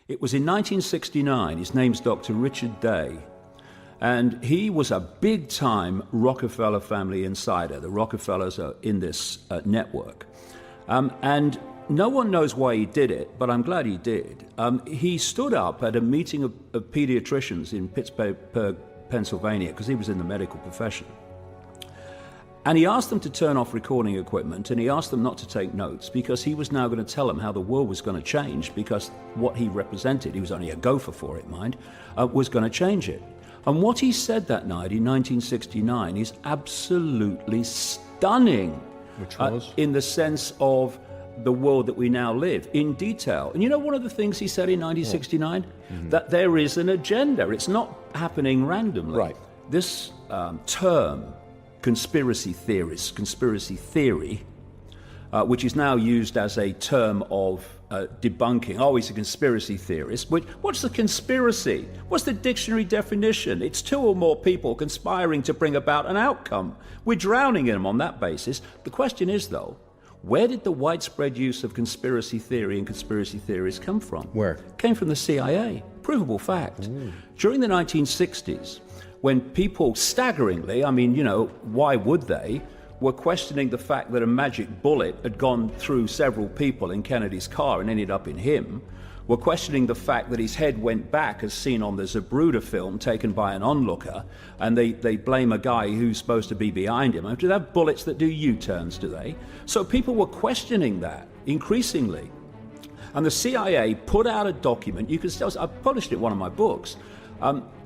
It was in 1969. His name's Dr. Richard Day. And he was a big-time Rockefeller family insider. The Rockefellers are in this network. And no one knows why he did it, but I'm glad he did. He stood up at a meeting of pediatricians in Pittsburgh, Pennsylvania, because he was in the medical profession. And he asked them to turn off recording equipment, and he asked them not to take notes, because he was now going to tell them how the world was going to change, because what he represented, he was only a gopher for it, mind, was going to change it. And what he said that night in 1969 is absolutely stunning. Which was? In the sense of the world that we now live, in detail. And you know one of the things he said in 1969? That there is an agenda. It's not happening randomly. Right. This term, conspiracy theorist, conspiracy theory, which is now used as a term of debunking. Oh, he's a conspiracy theorist. What's the conspiracy? What's the dictionary definition? It's two or more people conspiring to bring about an outcome. We're drowning in them on that basis. The question is, though, where did the widespread use of conspiracy theory and conspiracy theories come from? Where? It came from the CIA. Provable fact. During the 1960s, when people staggeringly, I mean, you know, why would they, were questioning the fact that a magic bullet had gone through several people in Kennedy's car and ended up in him, were questioning the fact that his head went back as seen on the Zapruder film taken by an onlooker, and they blame a guy who's supposed to be behind him. Do they have bullets that do U-turns, do they? So people were questioning that increasingly. And the CIA put out a document, you can still, I published it in one of my books,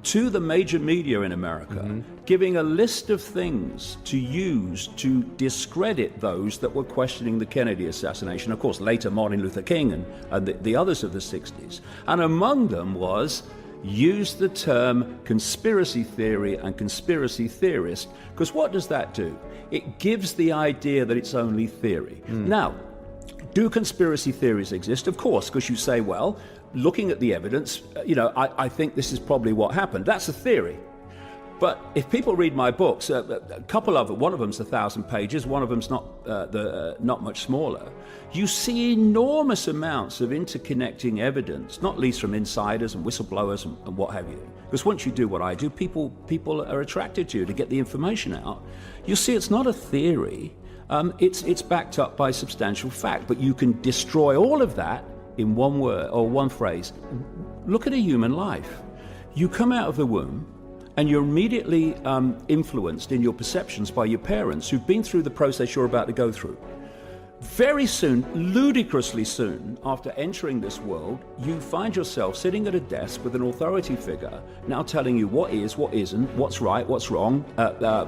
to the major media in America, giving a list of things to use to discredit those that were questioning the Kennedy assassination. Of course, later Martin Luther King and the others of the 60s. And among them was, use the term conspiracy theory and conspiracy theorist, because what does that do? It gives the idea that it's only theory. Now, do conspiracy theories exist? Of course, because you say, well, looking at the evidence, you know, I think this is probably what happened. That's a theory. But if people read my books, a couple of them, one of them's 1,000 pages, one of them's not much smaller, you see enormous amounts of interconnecting evidence, not least from insiders and whistleblowers and what have you. Because once you do what I do, people are attracted to you to get the information out. You see, it's not a theory. It's backed up by substantial fact, but you can destroy all of that in one word or one phrase. Look at a human life. You come out of the womb and you're immediately influenced in your perceptions by your parents who've been through the process you're about to go through. Very soon, ludicrously soon, after entering this world, you find yourself sitting at a desk with an authority figure now telling you what is, what isn't, what's right, what's wrong,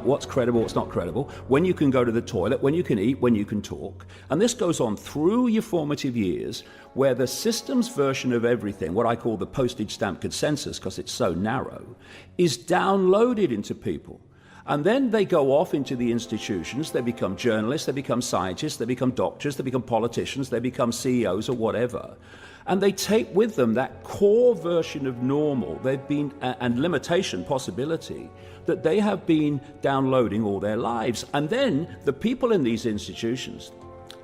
what's credible, what's not credible, when you can go to the toilet, when you can eat, when you can talk. And this goes on through your formative years, where the system's version of everything, what I call the postage stamp consensus, because it's so narrow, is downloaded into people. And then they go off into the institutions, they become journalists, they become scientists, they become doctors, they become politicians, they become CEOs or whatever. And they take with them that core version of normal they've been, and limitation possibility, that they have been downloading all their lives. And then the people in these institutions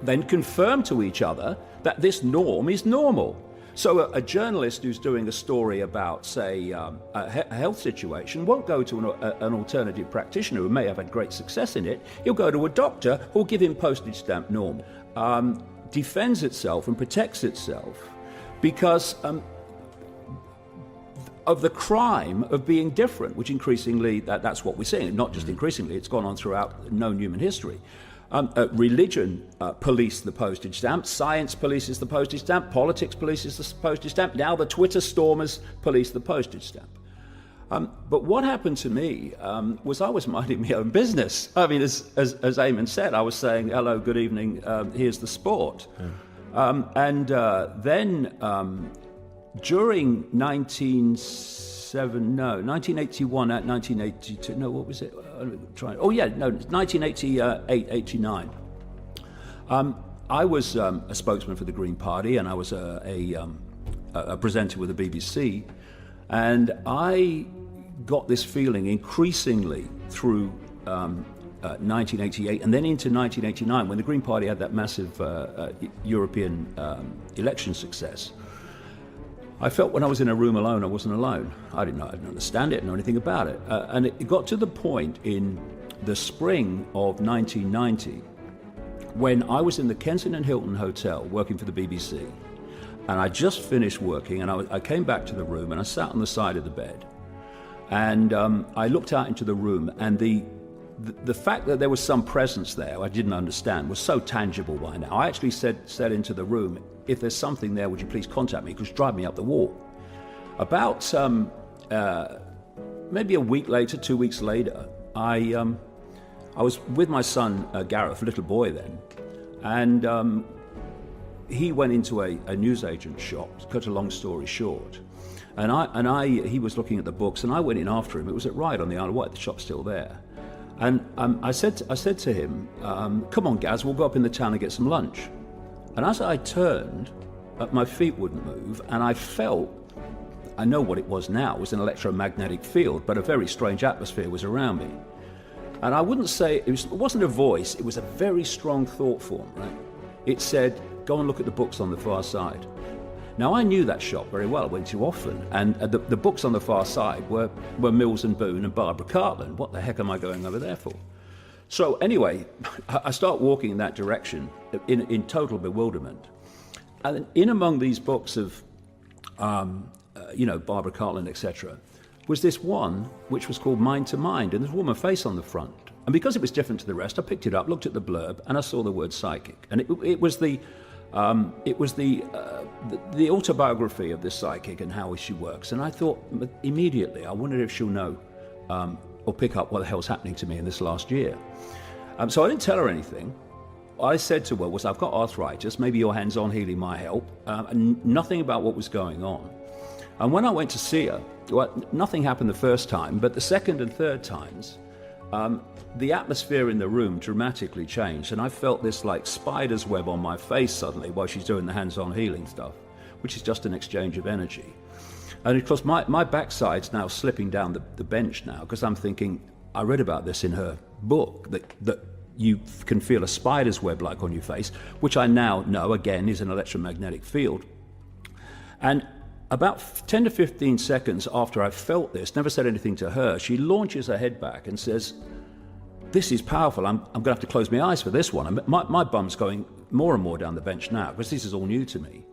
then confirm to each other that this norm is normal. So a journalist who's doing a story about, say, a health situation won't go to an alternative practitioner who may have had great success in it. He'll go to a doctor who'll give him postage stamp normal. Defends itself and protects itself because of the crime of being different, which increasingly, that's what we're seeing. Not just increasingly, it's gone on throughout known human history. Religion police the postage stamp, science polices the postage stamp, politics polices the postage stamp, now the Twitter stormers police the postage stamp. But what happened to me was I was minding my own business. I mean, as Eamon said, I was saying, hello, good evening, here's the sport. And then during 1981, 1982, no, what was it? 1988, 89. I was a spokesman for the Green Party, and I was a presenter with the BBC, and I got this feeling increasingly through 1988 and then into 1989 when the Green Party had that massive European election success. I felt when I was in a room alone, I wasn't alone. I didn't understand it, know anything about it. And it got to the point in the spring of 1990 when I was in the Kensington Hilton Hotel working for the BBC. And I just finished working, and I came back to the room, and I sat on the side of the bed. And I looked out into the room, and the fact that there was some presence there I didn't understand was so tangible by now. I actually said into the room, if there's something there, would you please contact me, because drive me up the wall. About maybe a week later, 2 weeks later, I was with my son Gareth, a little boy then, and he went into a newsagent's shop, to cut a long story short. He was looking at the books, and I went in after him. It was at Ryde on the Isle of Wight. The shop's still there. And I said to him, come on, Gaz, we'll go up in the town and get some lunch. And as I turned, my feet wouldn't move, and I know what it was now, it was an electromagnetic field, but a very strange atmosphere was around me. And I wouldn't say, it wasn't a voice, it was a very strong thought form, right? It said, go and look at the books on the far side. Now, I knew that shop very well, I went to often, and the books on the far side were Mills and Boon and Barbara Cartland. What the heck am I going over there for? So anyway, I start walking in that direction in total bewilderment. And in among these books of, Barbara Cartland, etc., was this one which was called Mind to Mind, and there's a woman face on the front. And because it was different to the rest, I picked it up, looked at the blurb, and I saw the word psychic. And it was the autobiography of this psychic and how she works. And I thought immediately, I wondered if she'll know or pick up what the hell's happening to me in this last year. So I didn't tell her anything. I said to her was, I've got arthritis, maybe your hands-on healing might help, and nothing about what was going on. And when I went to see her, nothing happened the first time, but the second and third times, the atmosphere in the room dramatically changed, and I felt this like spider's web on my face suddenly while she's doing the hands-on healing stuff, which is just an exchange of energy. And of course my backside's now slipping down the bench now, because I'm thinking, I read about this in her book, that you can feel a spider's web like on your face, which I now know again is an electromagnetic field. And about 10 to 15 seconds after I felt this, never said anything to her, she launches her head back and says, this is powerful, I'm going to have to close my eyes for this one. And my bum's going more and more down the bench now, because this is all new to me.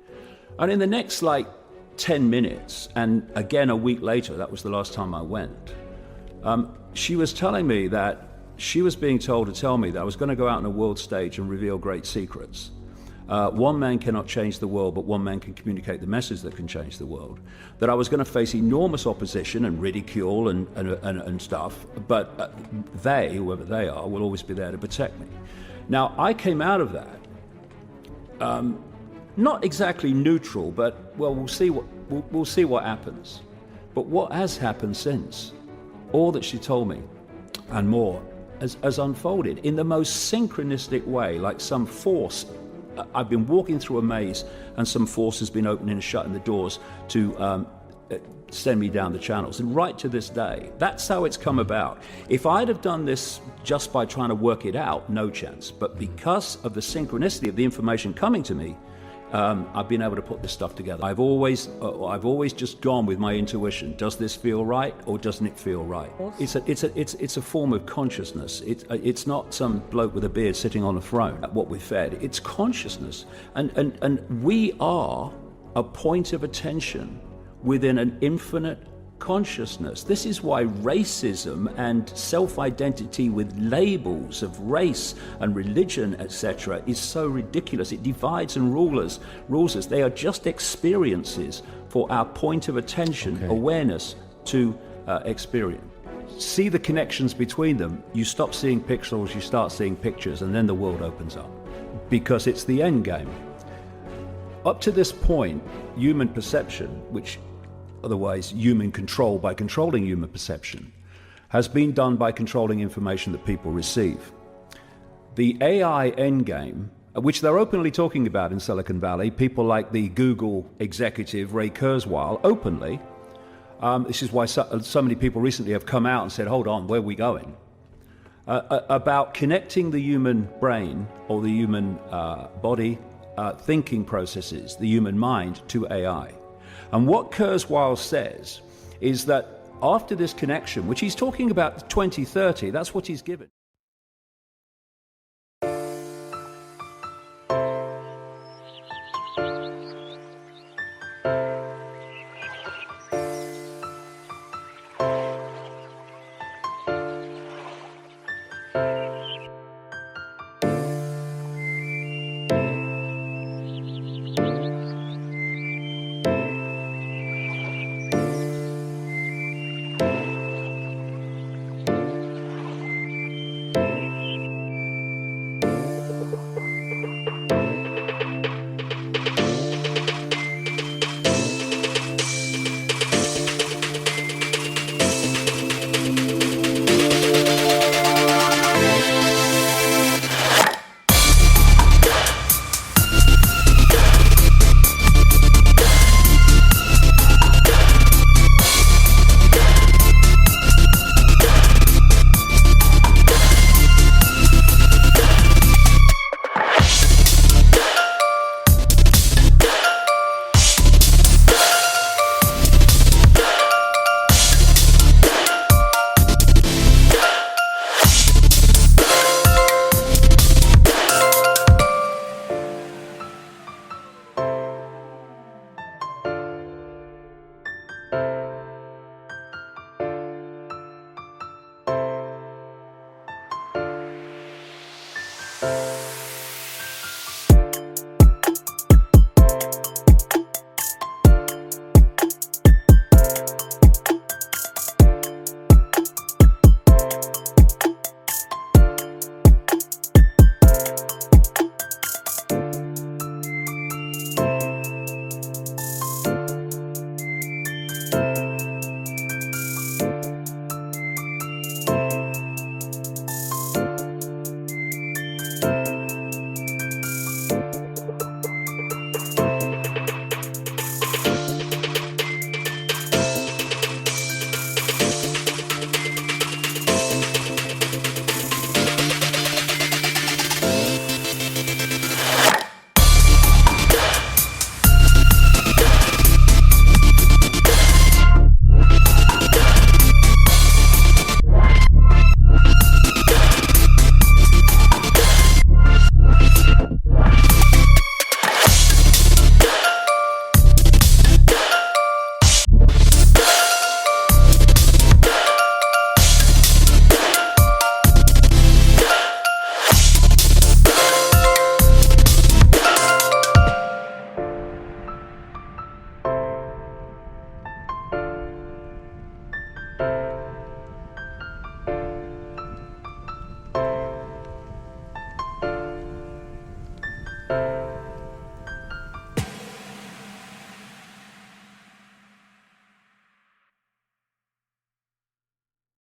And in the next 10 minutes, and again a week later, that was the last time I went, she was telling me that she was being told to tell me that I was going to go out on a world stage and reveal great secrets. One man cannot change the world, but one man can communicate the message that can change the world. That I was going to face enormous opposition and ridicule and stuff, but they, whoever they are, will always be there to protect me. Now, I came out of that, not exactly neutral, but well, we'll see what happens. But what has happened since, all that she told me, and more, has unfolded in the most synchronistic way, like some force. I've been walking through a maze, and some force has been opening and shutting the doors to send me down the channels. And right to this day, that's how it's come about. If I'd have done this just by trying to work it out, no chance. But because of the synchronicity of the information coming to me, I've been able to put this stuff together. I've always just gone with my intuition. Does this feel right, or doesn't it feel right? It's a form of consciousness. It's not some bloke with a beard sitting on a throne. What we're fed. It's consciousness, and we are a point of attention within an infinite consciousness. This is why racism and self-identity with labels of race and religion, etc., is so ridiculous. It divides and rules us. They are just experiences for our point of attention, awareness to experience. See the connections between them. You stop seeing pixels, you start seeing pictures, and then the world opens up, because it's the end game. Up to this point, human perception, which otherwise human control by controlling human perception, has been done by controlling information that people receive. The AI endgame, which they're openly talking about in Silicon Valley, people like the Google executive Ray Kurzweil openly, this is why so many people recently have come out and said, hold on, where are we going? About connecting the human brain or the human body thinking processes, the human mind, to AI. And what Kurzweil says is that after this connection, which he's talking about 2030, that's what he's given.